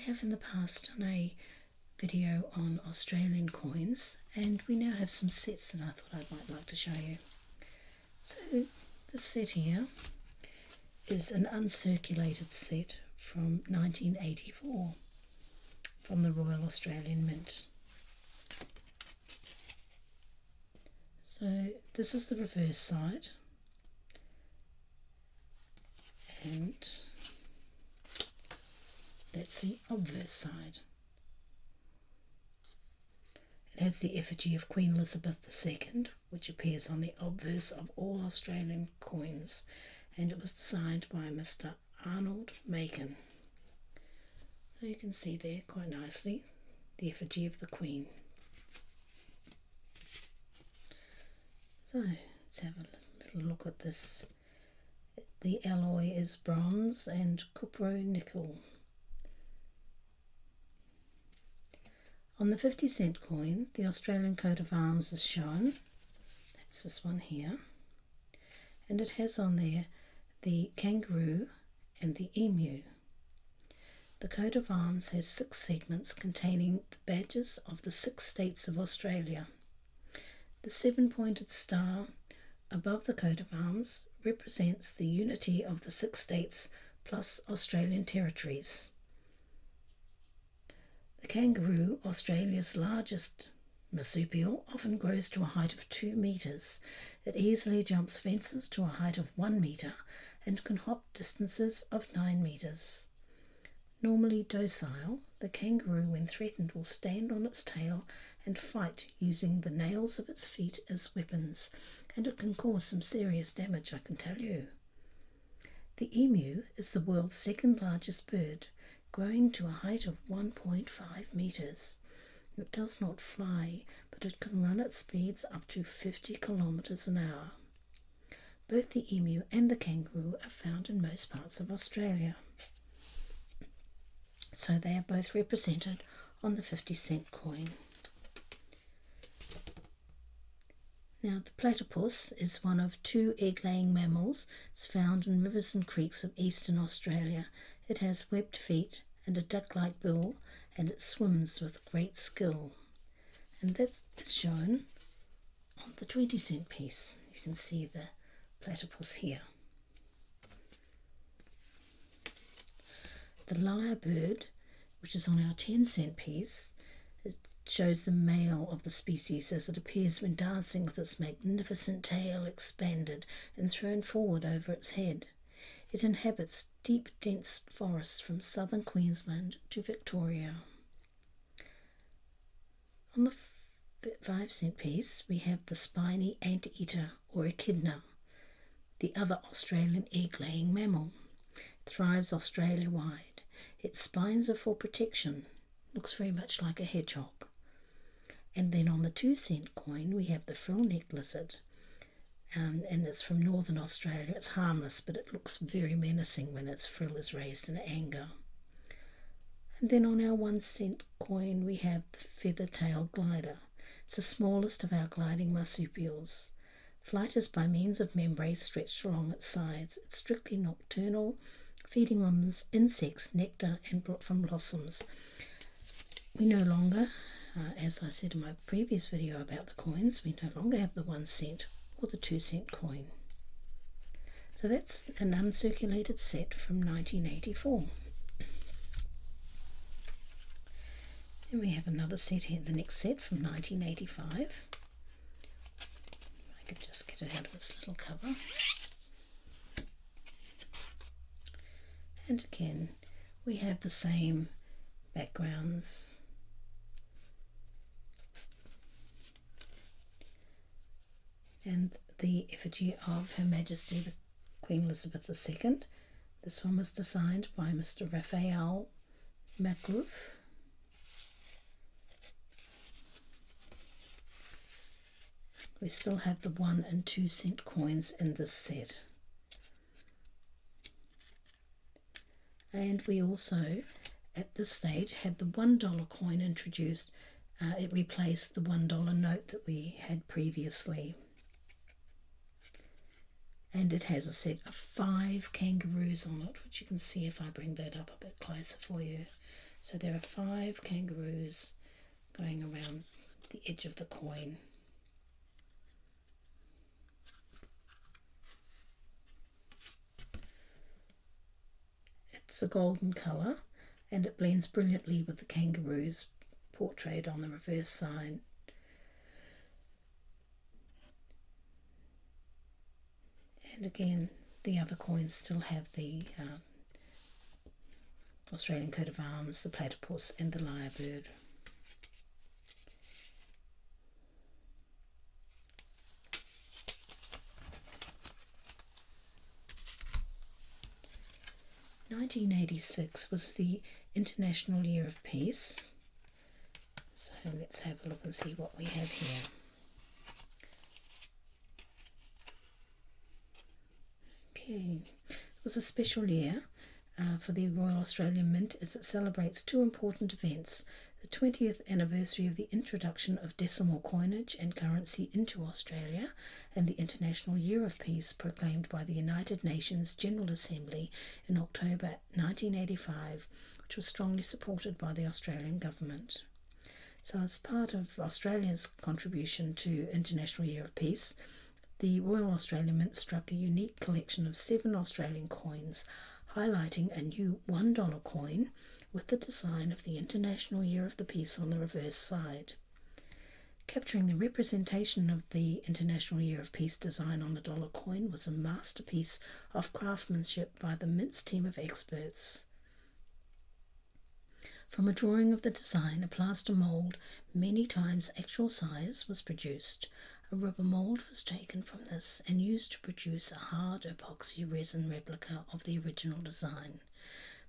have in the past done a video on Australian coins, and we now have some sets that I thought I might like to show you. So this set here is an uncirculated set from 1984 from the Royal Australian Mint. So this is the reverse side, and that's the obverse side. It has the effigy of Queen Elizabeth II, which appears on the obverse of all Australian coins, and it was designed by Mr. Arnold Macon. So you can see there quite nicely the effigy of the Queen. So let's have a little look at this. The alloy is bronze and cupro nickel. On the 50-cent coin, the Australian coat of arms is shown. That's this one here. And it has on there the kangaroo and the emu. The coat of arms has 6 segments containing the badges of the 6 states of Australia. The 7-pointed star above the coat of arms represents the unity of the 6 states plus Australian territories. The kangaroo, Australia's largest marsupial, often grows to a height of 2 metres. It easily jumps fences to a height of 1 metre and can hop distances of 9 metres. Normally docile, the kangaroo, when threatened, will stand on its tail and fight using the nails of its feet as weapons, and it can cause some serious damage, I can tell you. The emu is the world's 2nd largest bird, growing to a height of 1.5 metres. It does not fly, but it can run at speeds up to 50 kilometres an hour. Both the emu and the kangaroo are found in most parts of Australia. So they are both represented on the 50-cent coin. Now the platypus is one of 2 egg-laying mammals. It's found in rivers and creeks of eastern Australia. It has webbed feet and a duck-like bill, and it swims with great skill. And that is shown on the 20-cent piece. You can see the platypus here. The lyrebird, which is on our 10-cent piece, it shows the male of the species as it appears when dancing with its magnificent tail expanded and thrown forward over its head. It inhabits deep, dense forests from southern Queensland to Victoria. On the 5-cent piece, we have the spiny anteater or echidna, the other Australian egg-laying mammal. It thrives Australia-wide. Its spines are for protection. Looks very much like a hedgehog. And then on the 2-cent coin, we have the frill-necked lizard. And it's from northern Australia. It's harmless, but it looks very menacing when its frill is raised in anger. And then on our 1-cent coin, we have the feather-tailed glider. It's the smallest of our gliding marsupials. Flight is by means of membranes stretched along its sides. It's strictly nocturnal, feeding on insects, nectar, and from blossoms. We no longer, as I said in my previous video about the coins, we no longer have the 1-cent or the 2-cent coin. So that's an uncirculated set from 1984. And we have another set here, the next set from 1985. I could just get it out of its little cover. And again, we have the same backgrounds. And the effigy of Her Majesty the Queen Elizabeth II. This one was designed by Mr. Raphael Macloof. We still have the 1 and 2-cent coins in this set. And we also, at this stage, had the $1 coin introduced. It replaced the $1 note that we had previously. And it has a set of 5 kangaroos on it, which you can see if I bring that up a bit closer for you. So there are 5 kangaroos going around the edge of the coin. It's a golden colour and it blends brilliantly with the kangaroos portrayed on the reverse side. And again, the other coins still have the Australian coat of arms, the platypus and the lyrebird. "1986 was the International Year of Peace." So let's have a look and see what we have here. Okay, it was a special year for the Royal Australian Mint as it celebrates 2 important events: the 20th anniversary of the introduction of decimal coinage and currency into Australia, and the International Year of Peace proclaimed by the United Nations General Assembly in October 1985, which was strongly supported by the Australian government. So as part of Australia's contribution to International Year of Peace, the Royal Australian Mint struck a unique collection of 7 Australian coins, highlighting a new $1 coin with the design of the International Year of the Peace on the reverse side. Capturing the representation of the International Year of Peace design on the dollar coin was a masterpiece of craftsmanship by the Mint's team of experts. From a drawing of the design, a plaster mould, many times actual size, was produced. A rubber mould was taken from this and used to produce a hard epoxy resin replica of the original design.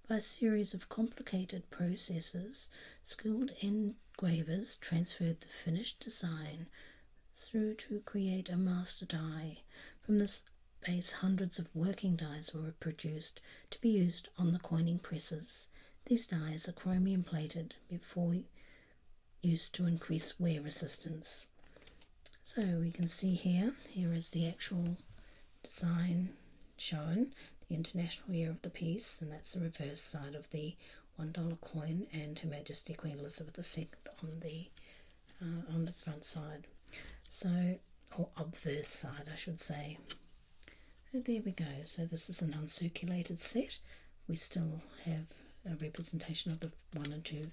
By a series of complicated processes, skilled engravers transferred the finished design through to create a master die. From this base, hundreds of working dies were produced to be used on the coining presses. These dies are chromium plated before used to increase wear resistance. So we can see here is the actual design shown, the International Year of the Peace, and that's the reverse side of the $1 coin, and Her Majesty Queen Elizabeth II on the front side. So, or obverse side, I should say. And there we go. So this is an uncirculated set. We still have a representation of the 1 and 2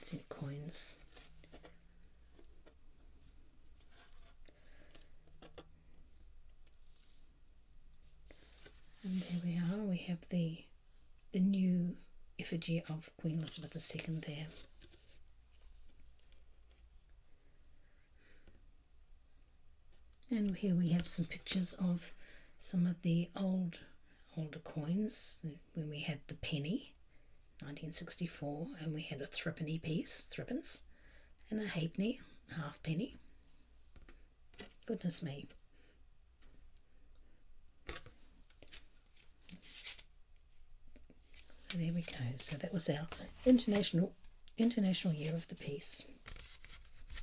cent coins. And there we are, we have the new effigy of Queen Elizabeth II there. And here we have some pictures of some of the older coins, when we had the penny, 1964, and we had a threepenny piece, threepence, and a halfpenny, halfpenny. Goodness me. So there we go. So that was our International Year of the Peace.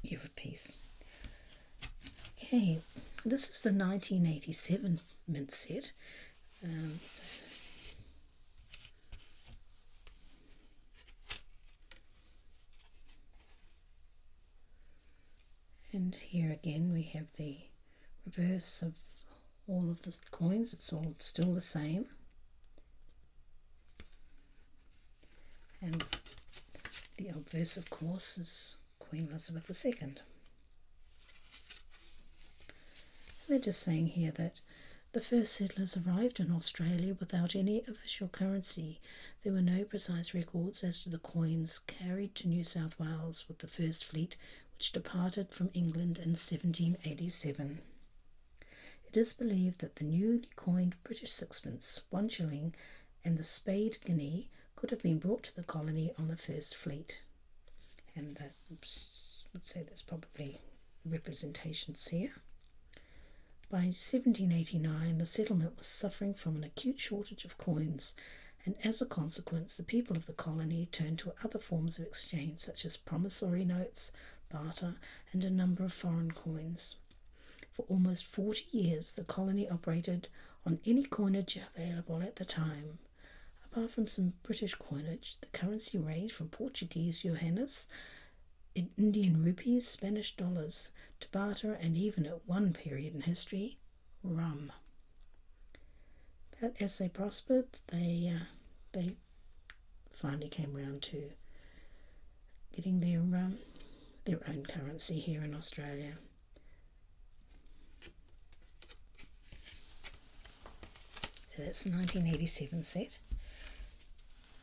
Year of Peace. Okay, this is the 1987 mint set. And here again we have the reverse of all of the coins. It's all still the same. And the obverse, of course, is Queen Elizabeth II. They're just saying here that the first settlers arrived in Australia without any official currency. There were no precise records as to the coins carried to New South Wales with the first fleet, which departed from England in 1787. It is believed that the newly coined British sixpence, 1 shilling, and the spade guinea could have been brought to the colony on the first fleet. And I would say that's probably representations here. By 1789, the settlement was suffering from an acute shortage of coins, and as a consequence, the people of the colony turned to other forms of exchange, such as promissory notes, barter, and a number of foreign coins. For almost 40 years, the colony operated on any coinage available at the time. apart from some British coinage, the currency ranged from Portuguese Johannes, Indian rupees, Spanish dollars, to barter, and even at one period in history, rum. But as they prospered, they finally came round to getting their own currency here in Australia. So that's the 1987 set.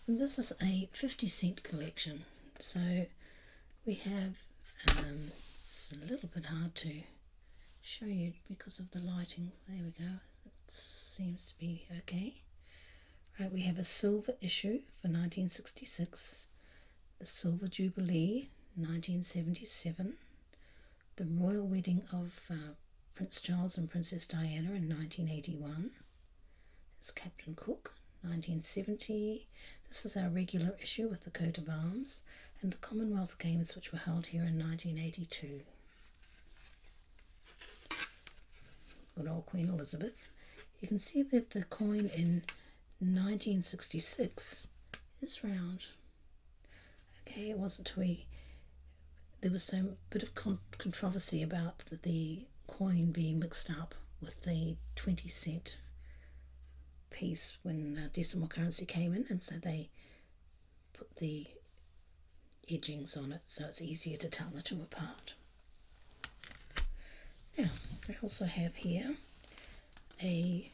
And this is a 50-cent collection. So we have, it's a little bit hard to show you because of the lighting. There we go. It seems to be okay. Right, we have a silver issue for 1966, the Silver Jubilee, 1977, the Royal Wedding of Prince Charles and Princess Diana in 1981. It's Captain Cook, 1970. This is our regular issue with the coat of arms and the Commonwealth Games, which were held here in 1982. Good old Queen Elizabeth. You can see that the coin in 1966 is round. Okay, it wasn't there was some bit of controversy about the coin being mixed up with the 20-cent piece when decimal currency came in, and so they put the edgings on it so it's easier to tell the two apart. Now, I also have here a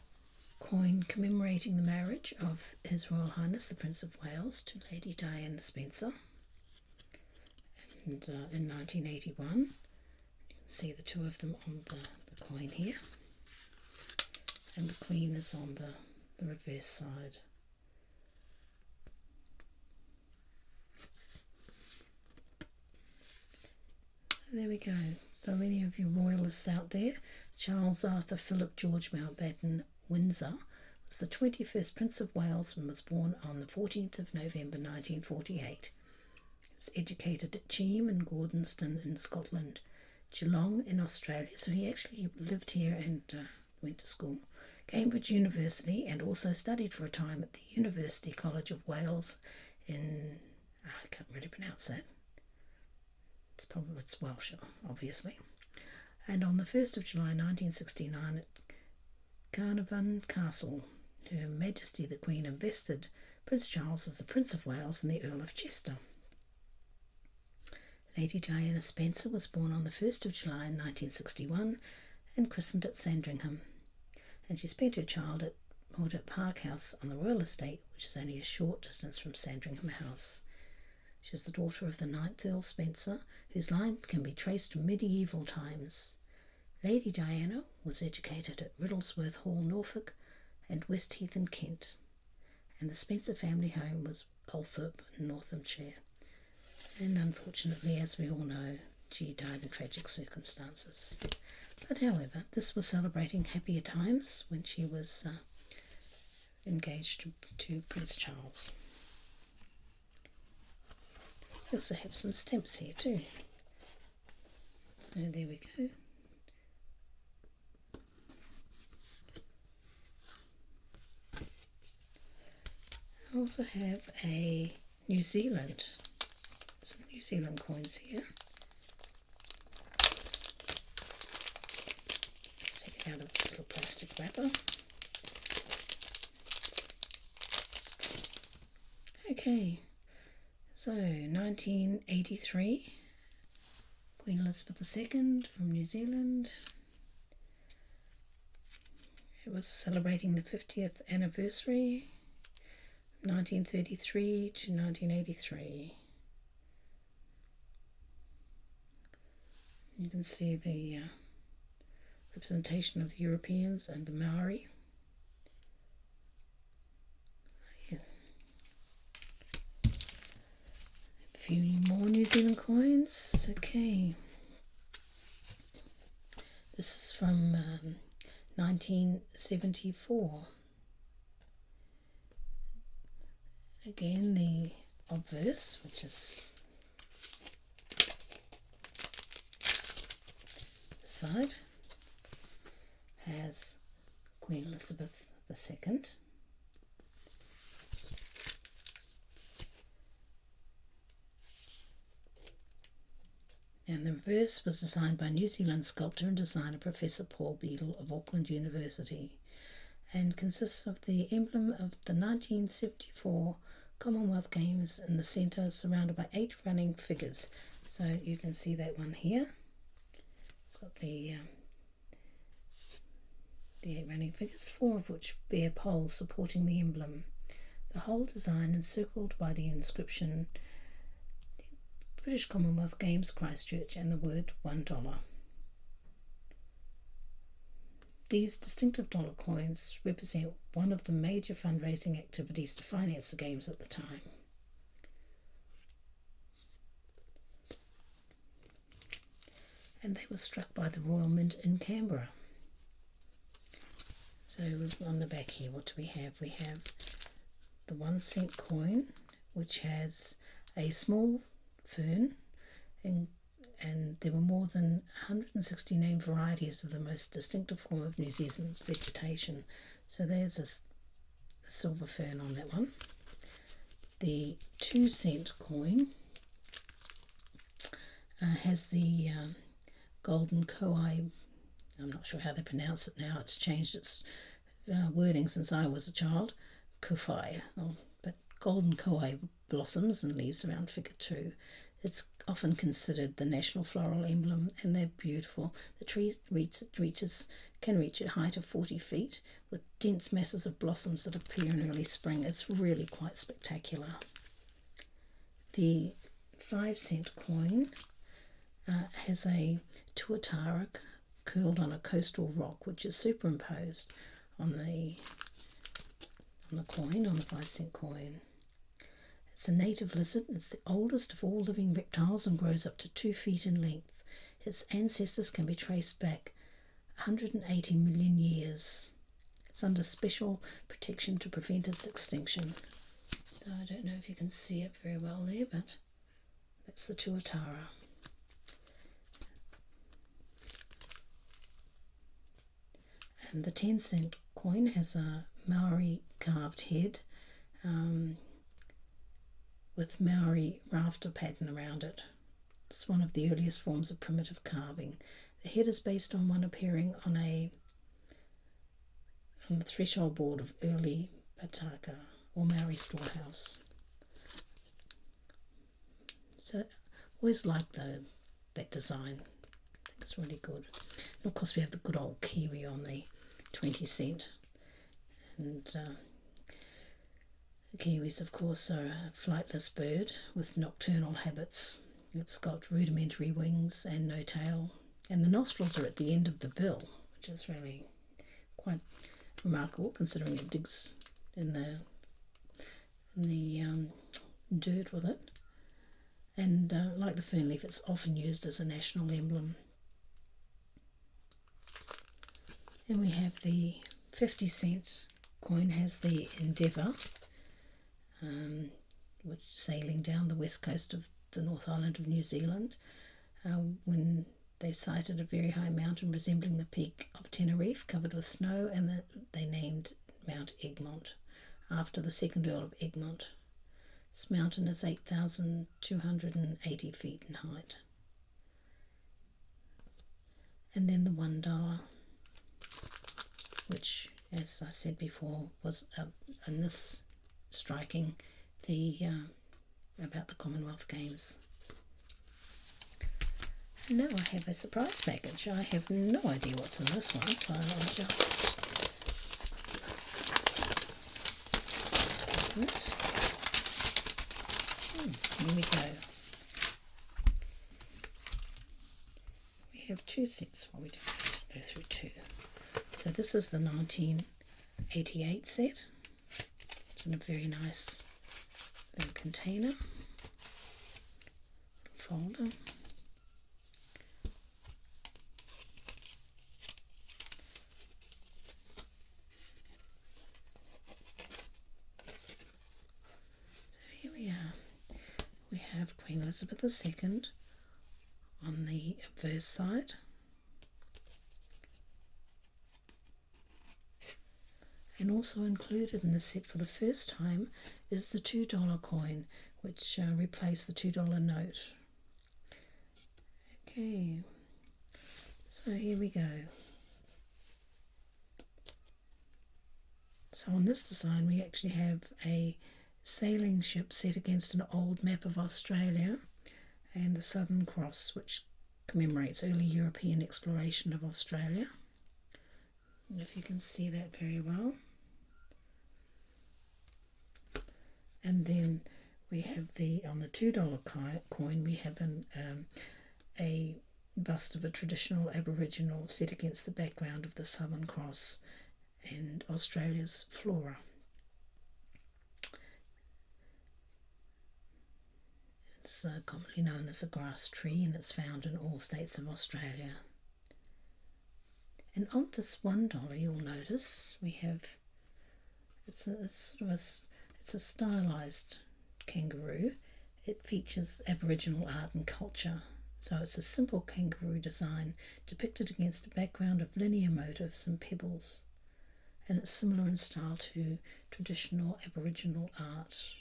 coin commemorating the marriage of His Royal Highness the Prince of Wales to Lady Diana Spencer, and in 1981. You can see the two of them on the coin here, and the Queen is on the reverse side. There we go. So many of you royalists out there. Charles Arthur Philip George Mountbatten Windsor was the 21st Prince of Wales and was born on the 14th of November 1948. He was educated at Cheam and Gordonston in Scotland, Geelong in Australia, so he actually lived here and went to school, Cambridge University, and also studied for a time at the University College of Wales in, I can't really pronounce that, it's Welsh, obviously. And on the 1st of July 1969 at Carnarvon Castle, Her Majesty the Queen invested Prince Charles as the Prince of Wales and the Earl of Chester. Lady Diana Spencer was born on the 1st of July 1961 and christened at Sandringham, and she spent her childhood at Park House on the Royal Estate, which is only a short distance from Sandringham House. She is the daughter of the 9th Earl Spencer, whose line can be traced to medieval times. Lady Diana was educated at Riddlesworth Hall, Norfolk, and Westheath in Kent, and the Spencer family home was Althorpe in Northamptonshire. And unfortunately, as we all know, she died in tragic circumstances. But however, this was celebrating happier times when she was engaged to Prince Charles. We also have some stamps here too. So there we go. I also have a New Zealand, some New Zealand coins here. Let's take it out of its little plastic wrapper. Okay, so 1983, Queen Elizabeth II from New Zealand. It was celebrating the 50th anniversary, 1933 to 1983. You can see the representation of the Europeans and the Maori. Yeah. A few more New Zealand coins. Okay. This is from 1974. Again, the obverse, which is this side, has Queen Elizabeth II. And the reverse was designed by New Zealand sculptor and designer Professor Paul Beadle of Auckland University, and consists of the emblem of the 1974 Commonwealth Games in the centre, surrounded by 8 running figures. So you can see that one here. It's got the 8 running figures, 4 of which bear poles supporting the emblem. The whole design encircled by the inscription British Commonwealth Games Christchurch and the word $1. These distinctive dollar coins represent one of the major fundraising activities to finance the Games at the time. And they were struck by the Royal Mint in Canberra. So on the back here, what do we have? We have the 1 cent coin, which has a small fern, and there were more than 160 named varieties of the most distinctive form of New Zealand's vegetation. So there's a silver fern on that one. The 2 cent coin has the golden koi. I'm not sure how they pronounce it now. It's changed its wording since I was a child. Kowhai, but golden koi blossoms and leaves around figure 2. It's often considered the national floral emblem, and they're beautiful. The tree can reach a height of 40 feet with dense masses of blossoms that appear in early spring. It's really quite spectacular. The 5 cent coin has a tuatara curled on a coastal rock, which is superimposed on the coin, on the 5 cent coin. It's a native lizard. It's the oldest of all living reptiles and grows up to 2 feet in length. Its ancestors can be traced back 180 million years. It's under special protection to prevent its extinction. So I don't know if you can see it very well there, but that's the tuatara. And the 10 cent coin has a Maori carved head with Maori rafter pattern around it. It's one of the earliest forms of primitive carving. The head is based on one appearing on the threshold board of early pataka or Maori storehouse. So I always liked that design. I think it's really good. And of course we have the good old kiwi on the 20 cent. And the kiwis, of course, are a flightless bird with nocturnal habits. It's got rudimentary wings and no tail, and the nostrils are at the end of the bill, which is really quite remarkable considering it digs in the dirt with it. And like the fern leaf, it's often used as a national emblem. Then we have the 50 cent coin has the Endeavour, which sailing down the west coast of the North Island of New Zealand when they sighted a very high mountain resembling the peak of Tenerife covered with snow, and they named Mount Egmont after the second Earl of Egmont. This mountain is 8,280 feet in height. And then the $1, which, as I said before, was in this striking about the Commonwealth Games. And now I have a surprise package. I have no idea what's in this one, so I'll just open it. Here we go. We have 2 sets. Well, we don't have to go through 2. So this is the 1988 set. It's in a very nice little container, folder. So here we are. We have Queen Elizabeth II on the obverse side. And also included in the set for the first time is the $2 coin, which replaced the $2 note. Okay, so here we go. So on this design we actually have a sailing ship set against an old map of Australia and the Southern Cross, which commemorates early European exploration of Australia. And if you can see that very well. And then we have on the $2 coin we have a bust of a traditional Aboriginal set against the background of the Southern Cross and Australia's flora. It's commonly known as a grass tree, and it's found in all states of Australia. And on this $1, you'll notice we have it's a stylized kangaroo. It features Aboriginal art and culture. So it's a simple kangaroo design depicted against a background of linear motifs and pebbles. And it's similar in style to traditional Aboriginal art.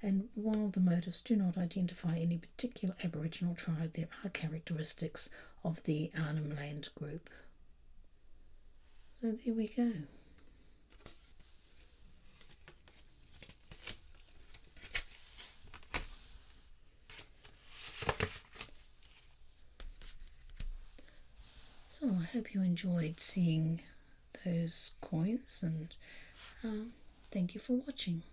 And while the motifs do not identify any particular Aboriginal tribe, there are characteristics of the Arnhem Land group. So there we go. So I hope you enjoyed seeing those coins, and thank you for watching.